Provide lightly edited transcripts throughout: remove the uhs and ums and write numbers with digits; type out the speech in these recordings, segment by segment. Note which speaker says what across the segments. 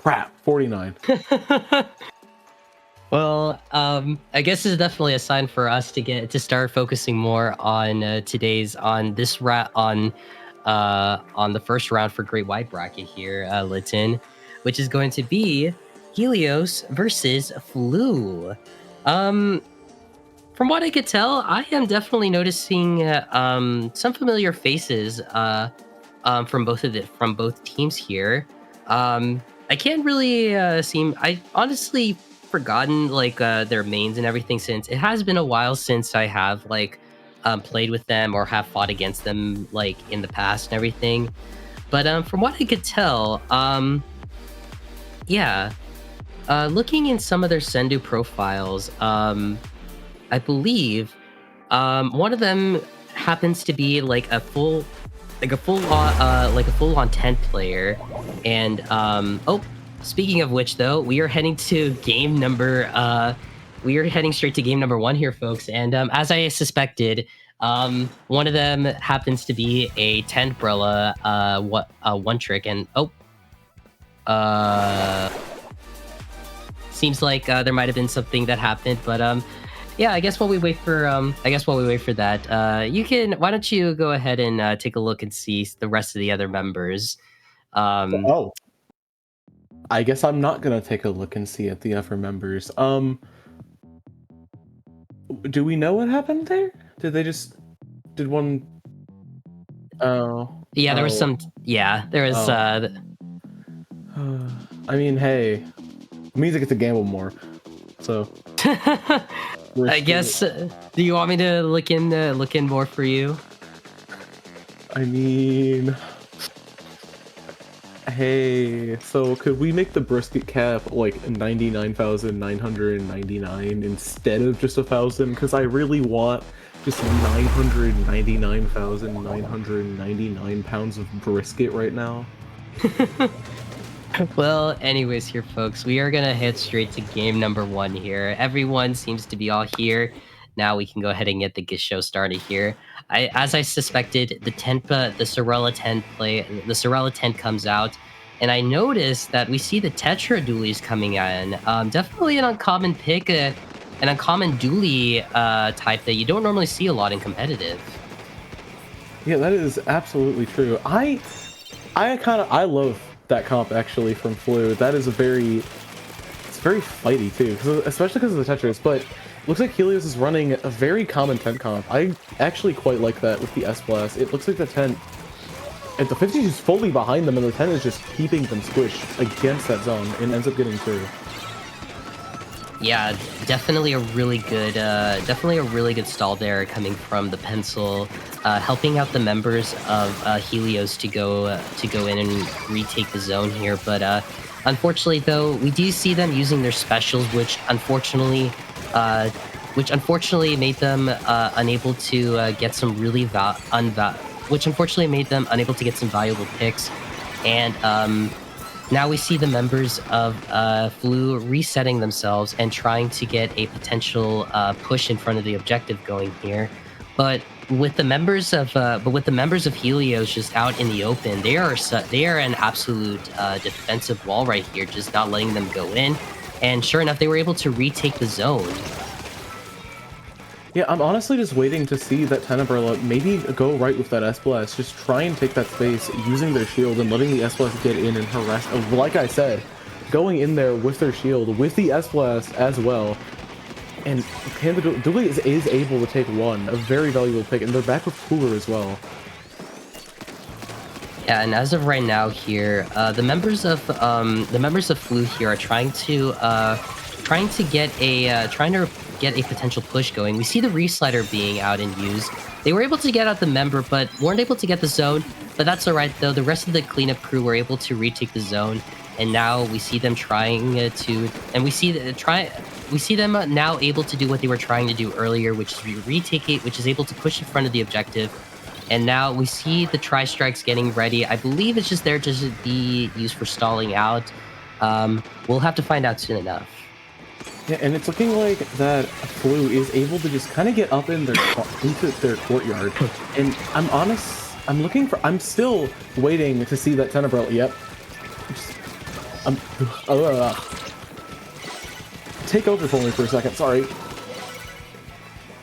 Speaker 1: Crap, 49.
Speaker 2: Well, I guess it's definitely a sign for us to start focusing more on on the first round for Great White Bracket here, Litten, which is going to be Helios versus FLUE. From what I could tell, I am definitely noticing some familiar faces from both teams here. I can't really I honestly forgotten like their mains and everything, since it has been a while since I have like played with them or have fought against them like in the past and everything. But from what I could tell, yeah, looking in some of their Sendu profiles, I believe one of them happens to be like a full on 10 player. And oh, speaking of which, though, we are heading to game number we are heading straight to game number 1 here, folks. And as I suspected, one of them happens to be a 10 umbrella one trick. And seems like there might have been something that happened. But yeah, I guess while we wait for that, why don't you go ahead and take a look and see the rest of the other members.
Speaker 1: Oh, I guess I'm not gonna take a look and see at the other members. Do we know what happened there? Did one? Oh,
Speaker 2: yeah, there was some. Yeah, there was.
Speaker 1: I mean, hey, it means I get to gamble more. So.
Speaker 2: I guess. Do you want me to look in more for you?
Speaker 1: I mean, hey, so could we make the brisket cap like 99,999 instead of just 1,000? Because I really want just 999,999 pounds of brisket right now.
Speaker 2: Well, anyways here, folks, we are gonna head straight to game number 1 here. Everyone seems to be all here. Now we can go ahead and get the show started here. As I suspected, the Sorella 10 comes out, and I noticed that we see the Tetra dualies coming in. Definitely an uncommon pick, an uncommon dually type that you don't normally see a lot in competitive.
Speaker 1: Yeah, that is absolutely true. I love that comp actually from FLUE. That is it's very fighty too, especially because of the Tetris. But looks like Helios is running a very common tent comp. I actually quite like that with the S-Blast. It looks like the tent, and the 50 is fully behind them, and the tent is just keeping them squished against that zone and ends up getting through.
Speaker 2: Yeah, definitely a really good stall there coming from the pencil, helping out the members of Helios to go in and retake the zone here. But unfortunately, though, we do see them using their specials, which unfortunately made them unable to get some really valuable picks. And now we see the members of FLUE resetting themselves and trying to get a potential push in front of the objective going here. But with the members of Helios just out in the open, they are an absolute defensive wall right here, just not letting them go in. And sure enough, they were able to retake the zone.
Speaker 1: Yeah, I'm honestly just waiting to see that 10 umbrella maybe go right with that S-Blast, just try and take that space using their shield and letting the S-Blast get in and harass. Like I said, going in there with their shield, with the S-Blast as well. And Dooley is able to take one, a very valuable pick, and they're back with Cooler as well.
Speaker 2: Yeah, and as of right now here, the members of FLUE here are trying to get a potential push going. We see the reslider being out and used. They were able to get out the member, but weren't able to get the zone. But that's all right though. The rest of the cleanup crew were able to retake the zone, and now we see them we see them now able to do what they were trying to do earlier, which is retake it, which is able to push in front of the objective. And now we see the tri-strikes getting ready. I believe it's just there to be used for stalling out. We'll have to find out soon enough.
Speaker 1: Yeah, and it's looking like that FLUE is able to just kind of get up in into their courtyard. And I'm still waiting to see that 10 umbrella. Yep. Uh, take over for me for a second. Sorry.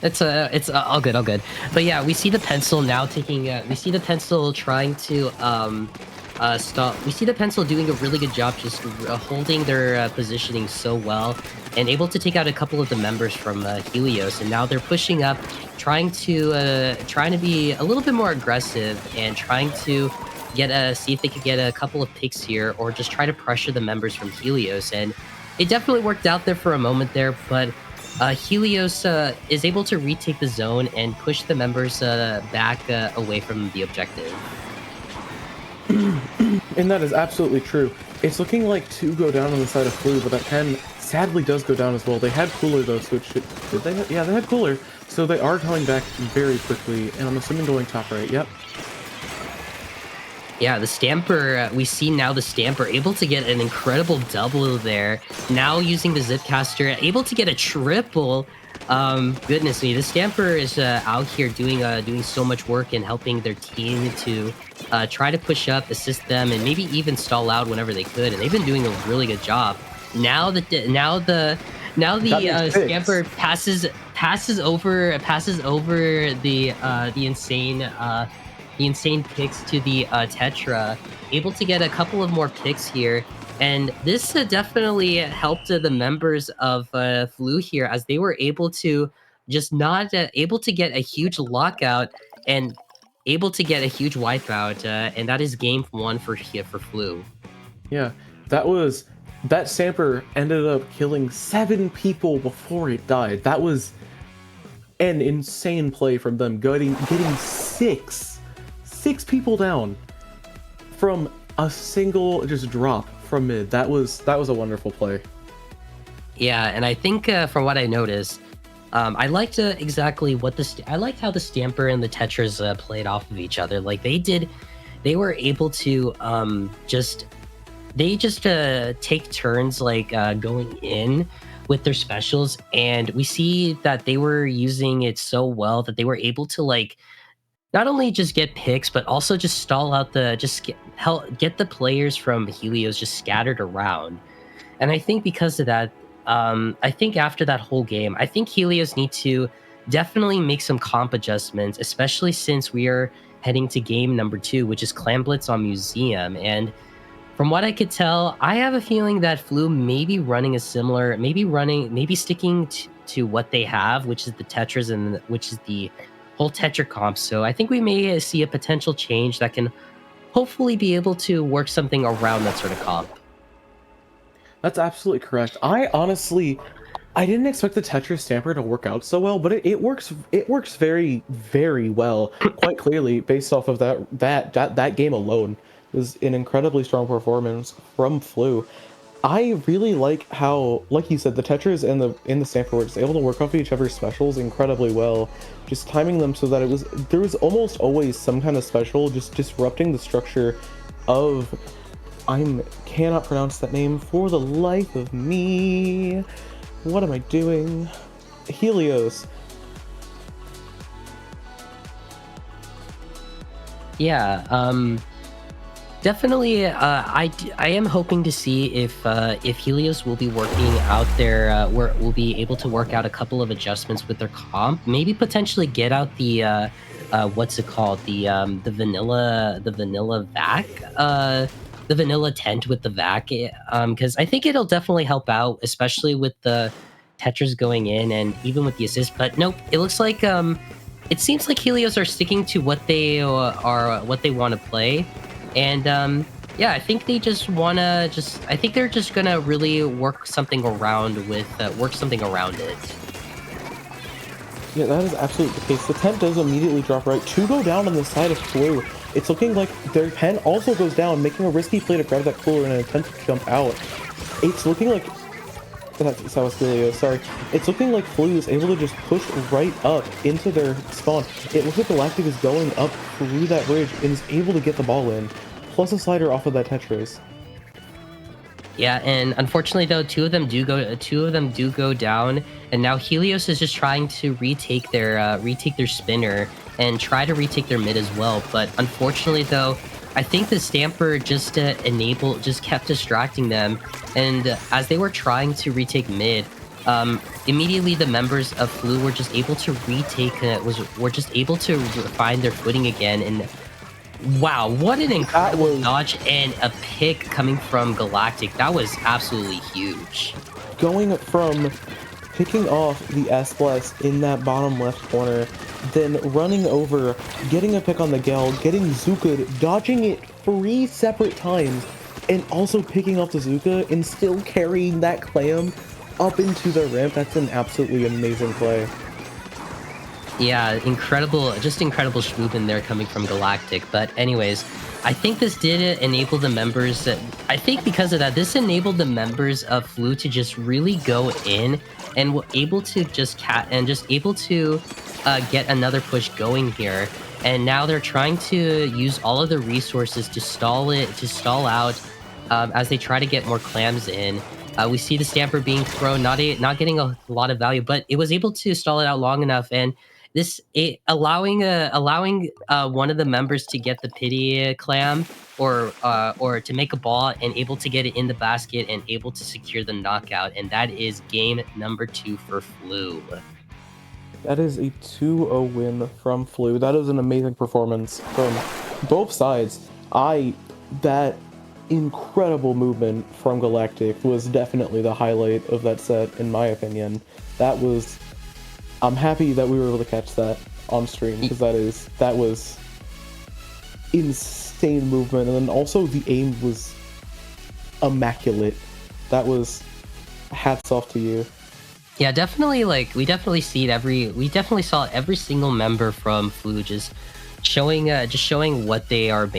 Speaker 2: It's all good, all good. But yeah, we see the pencil now taking. We see the pencil trying to stop. We see the pencil doing a really good job, just holding their positioning so well, and able to take out a couple of the members from Helios. And now they're pushing up, trying to be a little bit more aggressive and trying to see if they could get a couple of picks here, or just try to pressure the members from Helios. And it definitely worked out there for a moment there, but. Helios is able to retake the zone and push the members back away from the objective.
Speaker 1: And that is absolutely true. It's looking like 2 go down on the side of FLUE, but that 10 sadly does go down as well. They had Cooler though, so it should... Did they? Yeah, they had Cooler. So they are coming back very quickly, and I'm assuming going top right. Yep.
Speaker 2: Yeah, the Stamper, we see now the Stamper able to get an incredible double there. Now using the Zipcaster, able to get a triple. Goodness me, the Stamper is out here doing so much work and helping their team to try to push up, assist them, and maybe even stall out whenever they could. And they've been doing a really good job. Now the Stamper passes over the insane picks to the Tetra, able to get a couple of more picks here. And this definitely helped the members of FLUE here, as they were able to just not able to get a huge lockout and able to get a huge wipeout. And that is game 1 for FLUE.
Speaker 1: Yeah, that Stamper ended up killing 7 people before it died. That was an insane play from them, getting 6 people down from a single just drop from mid. That was a wonderful play.
Speaker 2: Yeah, and I think from what I noticed, I liked exactly what I liked how the Stamper and the Tetras played off of each other. Like they were able to just take turns like going in with their specials, and we see that they were using it so well that they were able to like not only just get picks, but also just stall out get the players from Helios just scattered around. And I think because of that, I think after that whole game, I think Helios need to definitely make some comp adjustments, especially since we are heading to game number 2, which is Clan Blitz on Museum. And from what I could tell, I have a feeling that FLUE may be running maybe sticking to what they have, which is the Tetras and which is the whole Tetra comp. So I think we may see a potential change that can hopefully be able to work something around that sort of comp.
Speaker 1: That's absolutely correct. I didn't expect the Tetris Stamper to work out so well, but it works very, very well, quite clearly, based off of that game alone. It was an incredibly strong performance from FLUE. I really like how, like you said, the Tetras and the Stamper were just able to work off each other's specials incredibly well, just timing them so that there was almost always some kind of special just disrupting the structure of... cannot pronounce that name for the life of me. What am I doing? Helios.
Speaker 2: Yeah, definitely. I am hoping to see if Helios will be working out will be able to work out a couple of adjustments with their comp. Maybe potentially get out the what's it called, the vanilla vac, the vanilla tent with the vac, because I think it'll definitely help out, especially with the Tetras going in and even with the assist. But nope, it looks like it seems like Helios are sticking to what they want to play. And yeah, I think they just wanna I think they're just gonna really work something around it.
Speaker 1: Yeah, that is absolutely the case. The tent does immediately drop right. 2 go down on the side of FLUE. It's looking like their pen also goes down, making a risky play to grab that cooler in an attempt to jump out. It's looking like... that was Helios, sorry. It's looking like FLUE is able to just push right up into their spawn. It looks like Galactic is going up through that bridge and is able to get the ball in, plus a slider off of that Tetris.
Speaker 2: Yeah, and unfortunately though, two of them do go down, and now Helios is just trying to retake their spinner and try to retake their mid as well. But unfortunately though, I think the Stamper just just kept distracting them, and as they were trying to retake mid, immediately the members of FLUE were just able to retake, were just able to find their footing again, and wow, what an incredible dodge and a pick coming from Galactic. That was absolutely huge.
Speaker 1: Going from picking off the S-Blast in that bottom left corner, then running over, getting a pick on the Gale, getting Zuka, dodging it 3 separate times, and also picking off the Zuka and still carrying that Clam up into the ramp. That's an absolutely amazing play.
Speaker 2: Yeah, incredible, just incredible movement there coming from Galactic. But anyways, I think this did enable the members. I think because of that, this enabled the members of FLUE to just really go in and were able to just get another push going here. And now they're trying to use all of the resources to stall out as they try to get more clams in. We see the Stamper being thrown, not getting a lot of value, but it was able to stall it out long enough, and allowing one of the members to get the pity clam or to make a ball and able to get it in the basket and able to secure the knockout, and that is game number 2 for FLUE.
Speaker 1: That is a 2-0 win from FLUE. That is an amazing performance from both sides. That incredible movement from Galactic was definitely the highlight of that set, in my opinion. I'm happy that we were able to catch that on stream, because that was insane movement, and then also the aim was immaculate. That was hats off to you.
Speaker 2: Yeah, definitely. Like, we definitely saw every single member from FLUE just showing what they are made